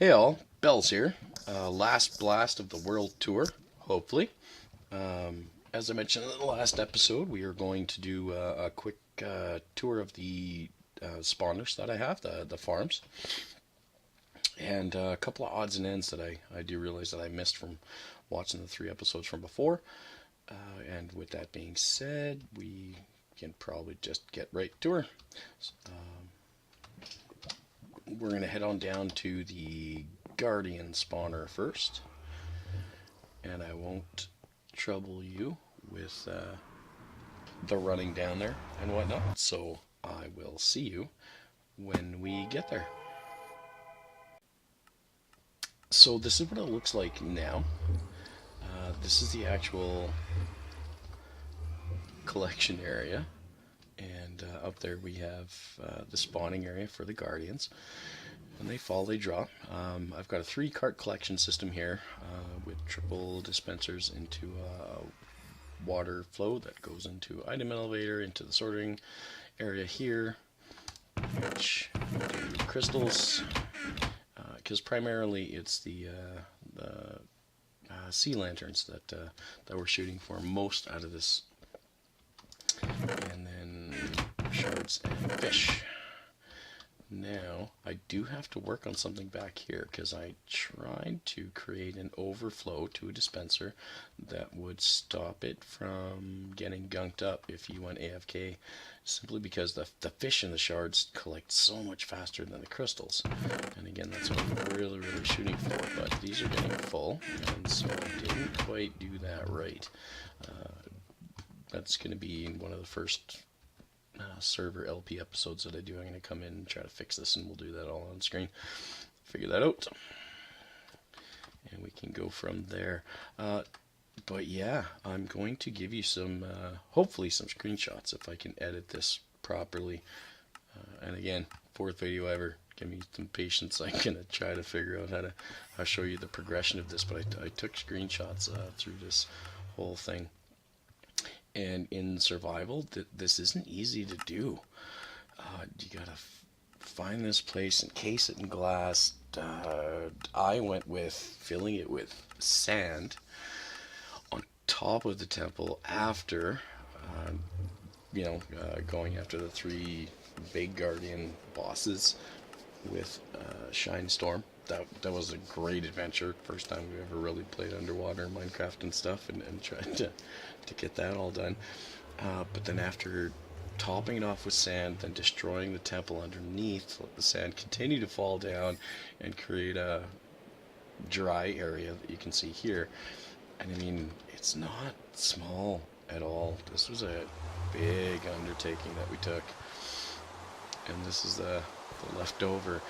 Hey all, Bells here. Last blast of the world tour, hopefully. As I mentioned in the last episode, we are going to do a quick tour of the spawners that I have, the farms, and a couple of odds and ends that I do realize that I missed from watching the three episodes from before. And with that being said, we can probably just get right to her. We're going to head on down to the Guardian spawner first, and I won't trouble you with the running down there and whatnot, so I will see you when we get there. So this is what it looks like now. This is the actual collection area, and up there we have the spawning area for the Guardians. And they fall, they drop. I've got a 3-cart collection system here with triple dispensers into water flow that goes into item elevator, into the sorting area here, which do crystals, because primarily it's the sea lanterns that we're shooting for most out of this, and then shards and fish. Now, I do have to work on something back here because I tried to create an overflow to a dispenser that would stop it from getting gunked up if you went AFK, simply because the fish in the shards collect so much faster than the crystals. And again, that's what I'm really shooting for, but these are getting full, and so I didn't quite do that right. That's going to be one of the first server LP episodes that I do. I'm going to come in and try to fix this, and we'll do that all on screen. Figure that out, and we can go from there. But yeah, I'm going to give you some, hopefully some screenshots if I can edit this properly. And again, 4th video ever. Give me some patience. I'm going to try to figure out how to show you the progression of this, but I took screenshots through this whole thing. And in survival, this isn't easy to do. You gotta find this place, encase it in glass. I went with filling it with sand on top of the temple after, going after the 3 big Guardian bosses with Shine Storm. That was a great adventure. First time we ever really played underwater in Minecraft and stuff, and tried to get that all done. But then after topping it off with sand, then destroying the temple underneath, let the sand continue to fall down and create a dry area that you can see here. And I mean, it's not small at all. This was a big undertaking that we took. And this is the leftover.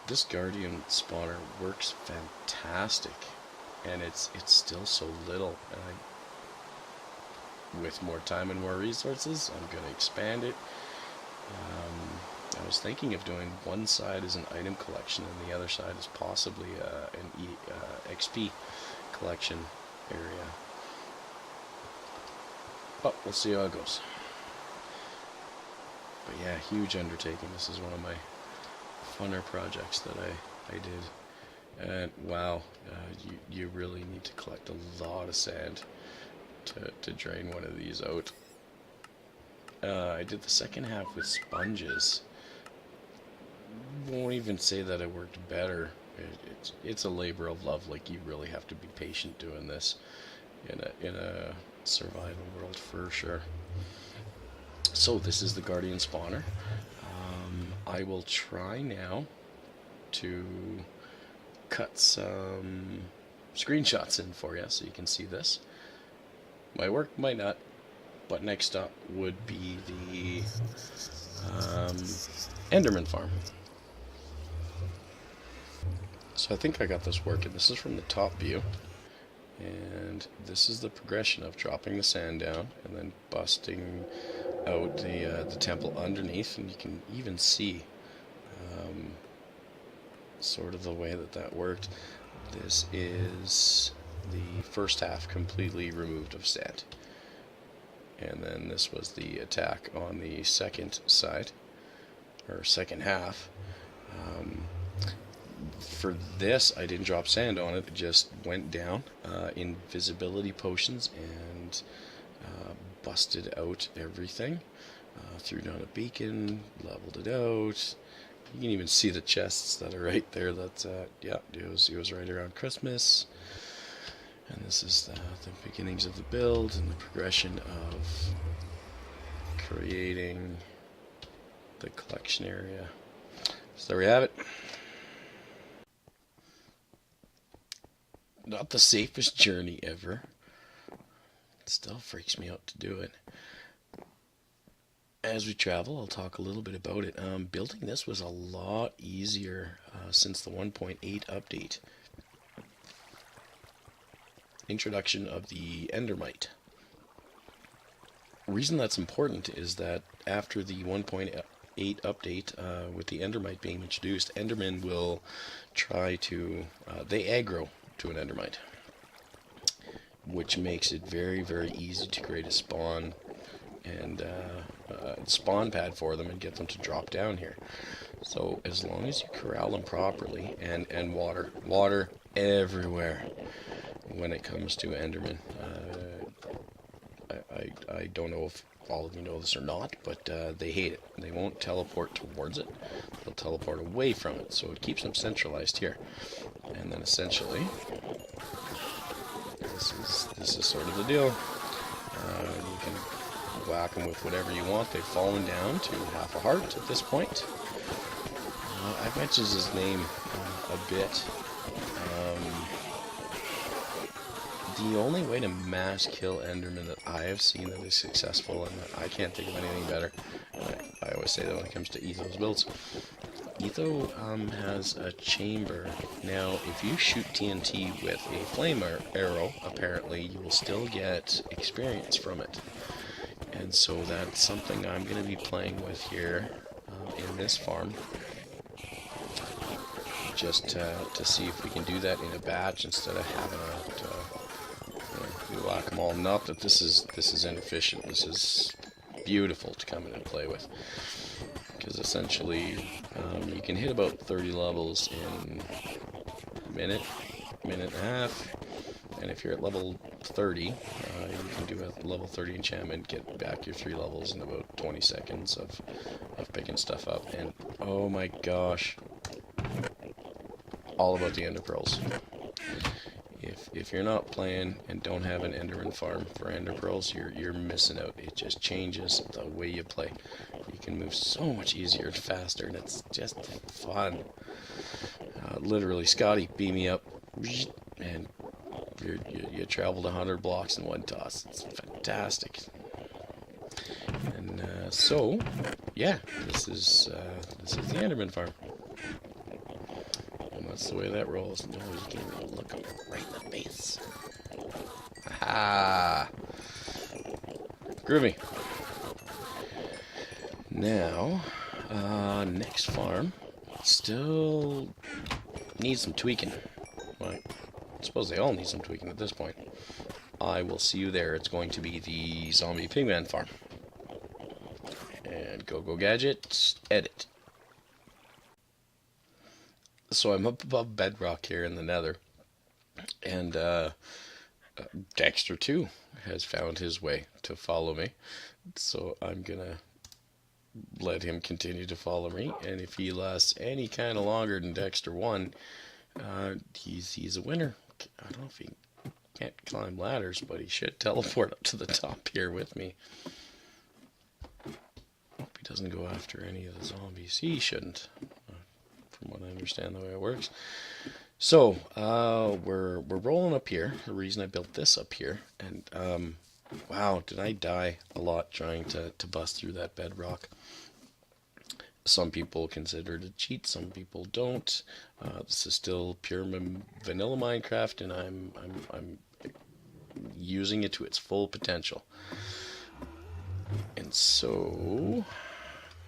This Guardian spawner works fantastic, and it's still so little. And with more time and more resources, I'm going to expand it. I was thinking of doing one side as an item collection and the other side is possibly an XP collection area. But we'll see how it goes. But yeah, huge undertaking. This is one of my funner projects that I did. And wow, you really need to collect a lot of sand to drain one of these out. I did the second half with sponges. Won't even say that it worked better. It's a labor of love. Like, you really have to be patient doing this in a survival world for sure. So this is the Guardian spawner. I will try now to cut some screenshots in for you so you can see this. Might work, might not. But next up would be the Enderman farm. So I think I got this working. This is from the top view. And this is the progression of dropping the sand down and then busting out the temple underneath, and you can even see sort of the way that worked. This is the first half completely removed of sand, and then this was the attack on the second side, or second half. for this, I didn't drop sand on it. It just went down, invisibility potions, and busted out everything. Threw down a beacon, leveled it out. You can even see the chests that are right there. That's yeah, it was right around Christmas. And this is the beginnings of the build and the progression of creating the collection area. So there we have it. Not the safest journey ever. It still freaks me out to do it. As we travel, I'll talk a little bit about it. Building this was a lot easier since the 1.8 update. Introduction of the Endermite. The reason that's important is that after the 1.8 update, with the Endermite being introduced, Endermen will try to, they aggro to an Endermite, which makes it very, very easy to create a spawn and spawn pad for them and get them to drop down here. So as long as you corral them properly, and water everywhere when it comes to Enderman. I don't know if all of you know this or not, but they hate it. They won't teleport towards it. They'll teleport away from it, so it keeps them centralized here. And then essentially, this is sort of the deal. You can whack them with whatever you want. They've fallen down to half a heart at this point. I've mentioned his name a bit. The only way to mass kill Enderman that I have seen that is successful, and I can't think of anything better, I always say that when it comes to Etho's builds, Etho has a chamber. Now, if you shoot TNT with a flame arrow, apparently you will still get experience from it. And so that's something I'm going to be playing with here in this farm, just to see if we can do that in a batch instead of having to lock them all. Not that this is inefficient. This is beautiful to come in and play with, because essentially you can hit about 30 levels in a minute and a half. And if you're at level 30, you can do a level 30 enchantment, get back your 3 levels in about 20 seconds of picking stuff up. And oh my gosh, all about the Ender Pearls. If you're not playing and don't have an Enderman farm for Ender Pearls, you're missing out. It just changes the way you play. You can move so much easier and faster, and it's just fun. Literally, Scotty, beam me up, and you traveled 100 blocks in one toss. It's fantastic. And so, yeah, this is the Enderman farm. And that's the way that rolls. No, you can't even look him right in the face. Ah, groovy. Now, next farm still needs some tweaking. Right? I suppose they all need some tweaking at this point. I will see you there. It's going to be the Zombie Pigman farm. And go gadgets, edit. So I'm up above bedrock here in the nether, and Dexter too has found his way to follow me, so I'm gonna let him continue to follow me, and if he lasts any kind of longer than Dexter 1, he's a winner. I don't know if he can't climb ladders, but he should teleport up to the top here with me. Hope he doesn't go after any of the zombies. He shouldn't, from what I understand the way it works. So, we're rolling up here. The reason I built this up here, and wow, did I die a lot trying to bust through that bedrock. Some people consider it a cheat, some people don't. This is still pure vanilla Minecraft, and I'm using it to its full potential. And so,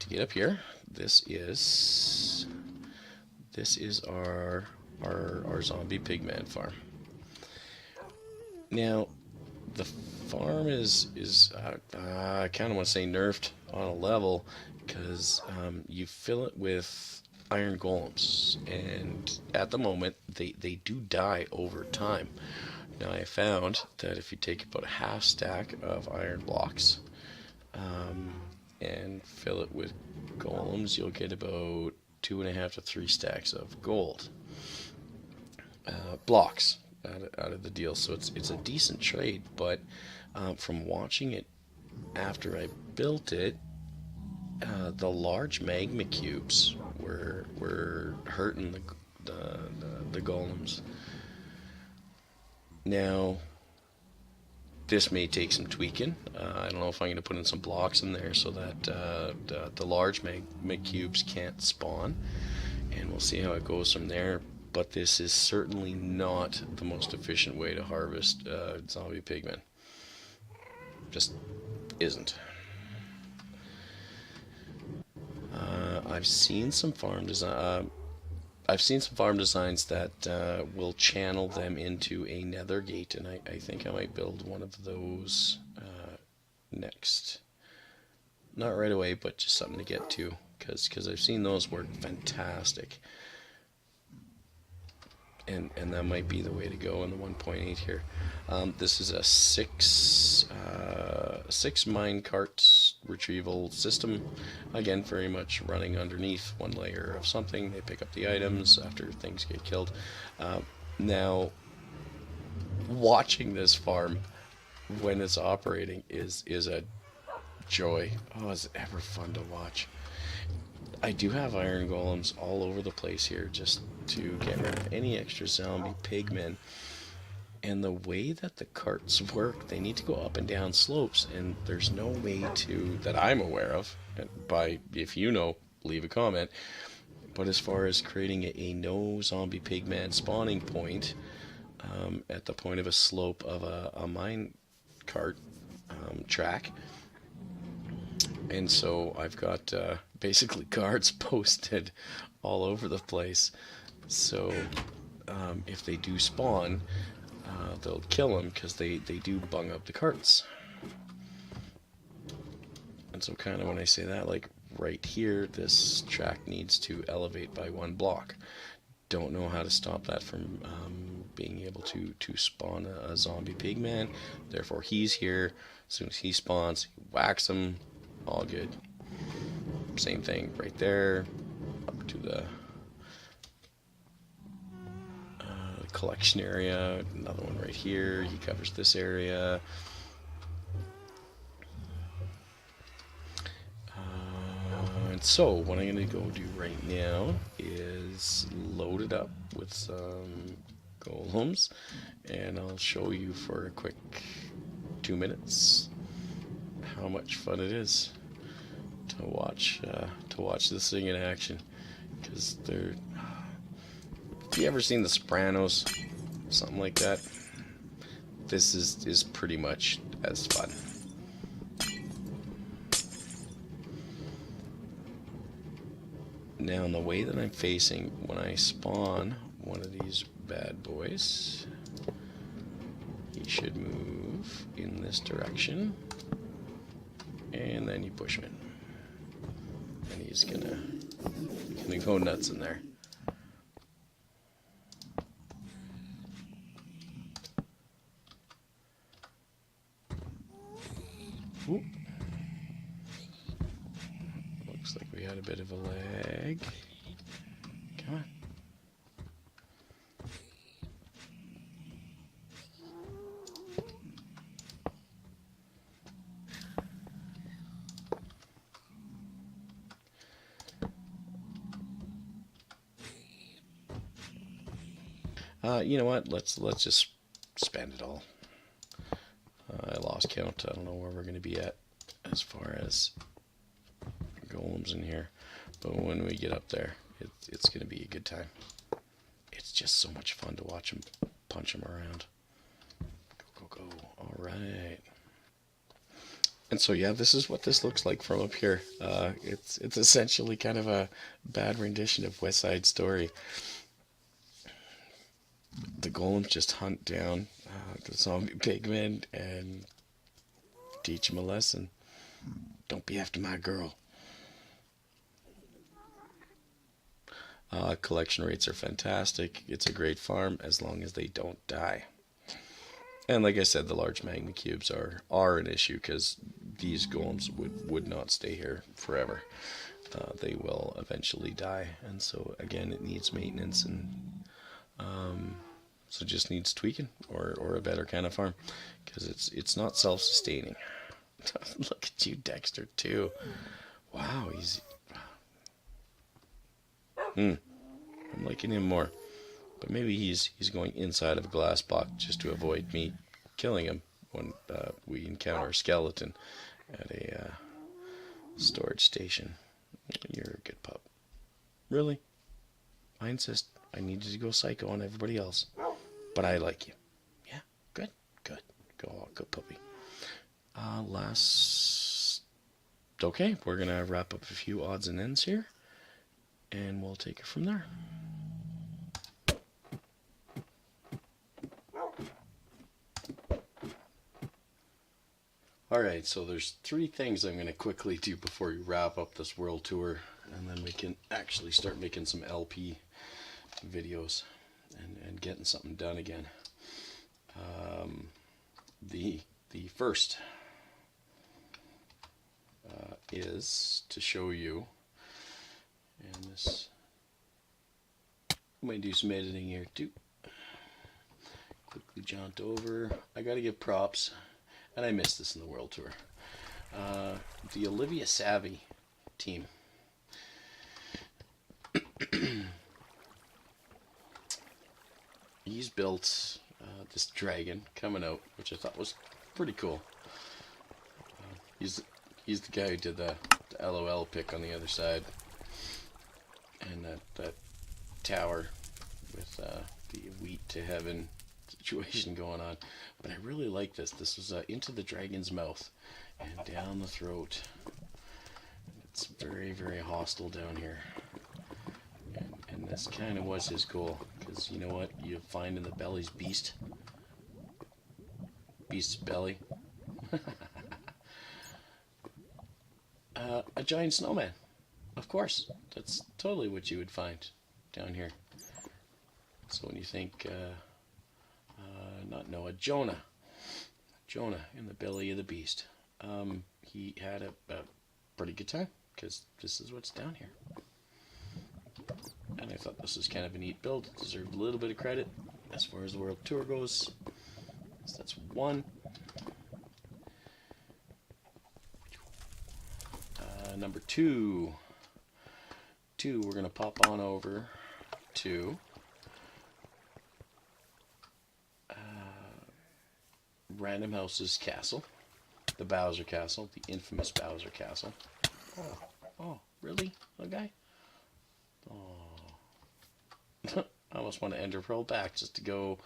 to get up here, this is our zombie pigman farm. Now, the farm is I kind of want to say nerfed on a level, because you fill it with iron golems, and at the moment, they do die over time. Now I found that if you take about a half stack of iron blocks and fill it with golems, you'll get about 2.5 to 3 stacks of gold blocks out of the deal. So it's a decent trade, but from watching it after I built it, the large magma cubes were hurting the golems. Now, this may take some tweaking. I don't know if I'm going to put in some blocks in there so that the large magma cubes can't spawn, and we'll see how it goes from there. But this is certainly not the most efficient way to harvest zombie pigmen. Just isn't. I've seen some farm designs that will channel them into a nether gate, and I think I might build one of those next. Not right away, but just something to get to, because I've seen those work fantastic. And that might be the way to go in the 1.8 here. This is a six minecart retrieval system. Again, very much running underneath one layer of something. They pick up the items after things get killed. Now, watching this farm when it's operating is a joy. Oh, is it ever fun to watch. I do have iron golems all over the place here just to get rid of any extra zombie pigmen. And the way that the carts work, they need to go up and down slopes, and there's no way to, that I'm aware of, and if you know, leave a comment, but as far as creating a no zombie pigman spawning point at the point of a slope of a mine cart track. And so I've got basically guards posted all over the place. So if they do spawn, they'll kill them because they do bung up the carts. And so kind of when I say that, like right here, this track needs to elevate by 1 block. Don't know how to stop that from being able to spawn a zombie pigman. Therefore he's here. As soon as he spawns, whacks him. All good. Same thing right there. Up to the collection area. Another one right here. He covers this area. And so what I'm going to go do right now is load it up with some golems, and I'll show you for a quick 2 minutes how much fun it is to watch this thing in action. Because they're, have you ever seen The Sopranos? Something like that. This is pretty much as fun. Now, in the way that I'm facing, when I spawn one of these bad boys, he should move in this direction, and then you push him in, and he's gonna go nuts in there. Ooh. Looks like we had a bit of a lag. Come on. You know what? Let's just spend it all. I lost count. I don't know where we're going to be at as far as golems in here, but when we get up there, it's going to be a good time. It's just so much fun to watch them punch them around. Go, go, go. All right. And so yeah, this is what this looks like from up here. It's essentially kind of a bad rendition of West Side Story. The golems just hunt down the zombie pigmen and teach them a lesson. Don't be after my girl. Collection rates are fantastic. It's a great farm as long as they don't die. And like I said, the large magma cubes are an issue because these golems would not stay here forever. They will eventually die, and so again, it needs maintenance, and so just needs tweaking or a better kind of farm because it's not self-sustaining. Look at you, Dexter, too. Wow, he's I'm liking him more. But maybe he's going inside of a glass box just to avoid me killing him when we encounter a skeleton at a storage station. You're a good pup. Really? I insist. I needed to go psycho on everybody else. But I like you. Yeah? Good? Good. Good puppy. Okay, we're going to wrap up a few odds and ends here. And we'll take it from there. Alright, so there's 3 things I'm going to quickly do before we wrap up this world tour, and then we can actually start making some LP videos and getting something done again. The first is to show you, and this, I might do some editing here too. Quickly jaunt over. I got to give props. And I missed this in the World Tour. The Olivia Savvy team. He's built this dragon coming out, which I thought was pretty cool. He's the guy who did the LOL pick on the other side. And that tower with the wheat to heaven situation going on. But I really like this. This was into the dragon's mouth and down the throat. It's very, very hostile down here. And this kind of was his goal. Because you know what? You find in the belly's beast. Beast's belly. A giant snowman. Of course. That's totally what you would find down here. So when you think... not Noah, Jonah. Jonah in the belly of the beast. He had a pretty good time because this is what's down here. And I thought this was kind of a neat build. It deserved a little bit of credit as far as the World Tour goes. So that's 1. Number 2. We're going to pop on over to Random House's castle, the Bowser Castle, the infamous Bowser Castle. Oh, really, little guy? Oh, I almost want to enter pearl back just to go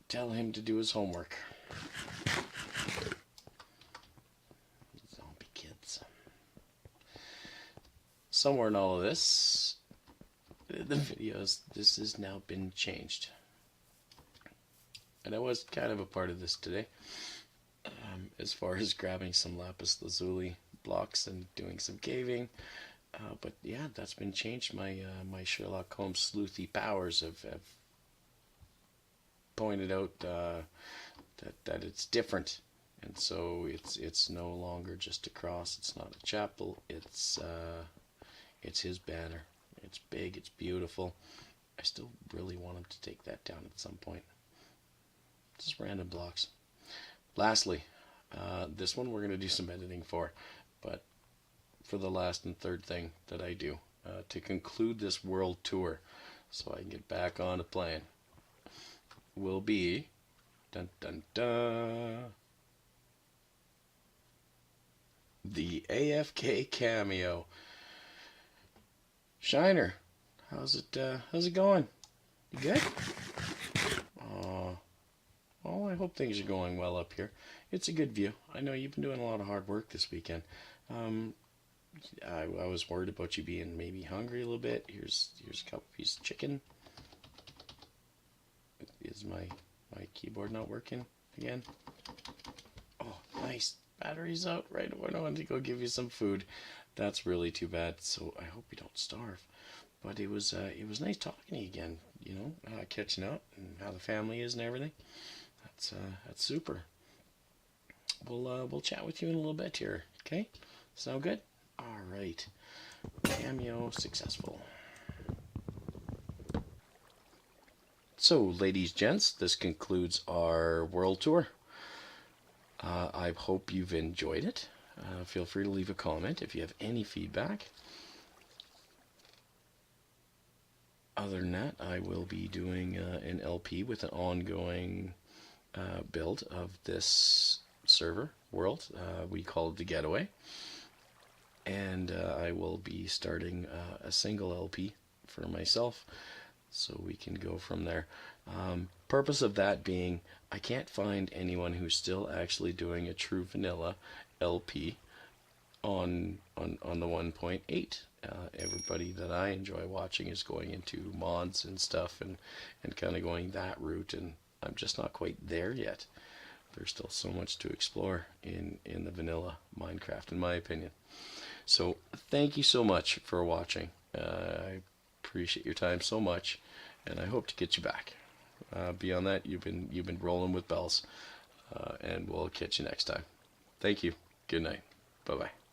tell him to do his homework. Zombie kids. Somewhere in all of this, the videos, this has now been changed. And I was kind of a part of this today, as far as grabbing some lapis lazuli blocks and doing some caving. But yeah, that's been changed. My Sherlock Holmes sleuthy powers have pointed out that it's different, and so it's no longer just a cross. It's not a chapel. It's his banner. It's big. It's beautiful. I still really want him to take that down at some point. Just random blocks. Lastly, this one we're going to do some editing for, but for the last and third thing that I do to conclude this world tour so I can get back on to playing will be dun dun dun the AFK cameo. Shiner, how's it going? You good? Well, I hope things are going well up here. It's a good view. I know you've been doing a lot of hard work this weekend. I was worried about you being maybe hungry a little bit. Here's a couple pieces of chicken. Is my keyboard not working again? Oh, nice. Battery's out right when I wanted to go give you some food. That's really too bad. So I hope you don't starve. But it was nice talking to you again. Catching up and how the family is and everything. That's super. We'll chat with you in a little bit here. Okay? Sound good? All right. Cameo successful. So, ladies, gents, this concludes our world tour. I hope you've enjoyed it. Feel free to leave a comment if you have any feedback. Other than that, I will be doing an LP with an ongoing build of this server world. We call it the Getaway. And I will be starting a single LP for myself, so we can go from there. Purpose of that being, I can't find anyone who's still actually doing a true vanilla LP on the 1.8. Everybody that I enjoy watching is going into mods and stuff and kind of going that route, and I'm just not quite there yet. There's still so much to explore in the vanilla Minecraft, in my opinion. So thank you so much for watching. I appreciate your time so much, and I hope to get you back. Beyond that, you've been rolling with bells, and we'll catch you next time. Thank you. Good night. Bye bye.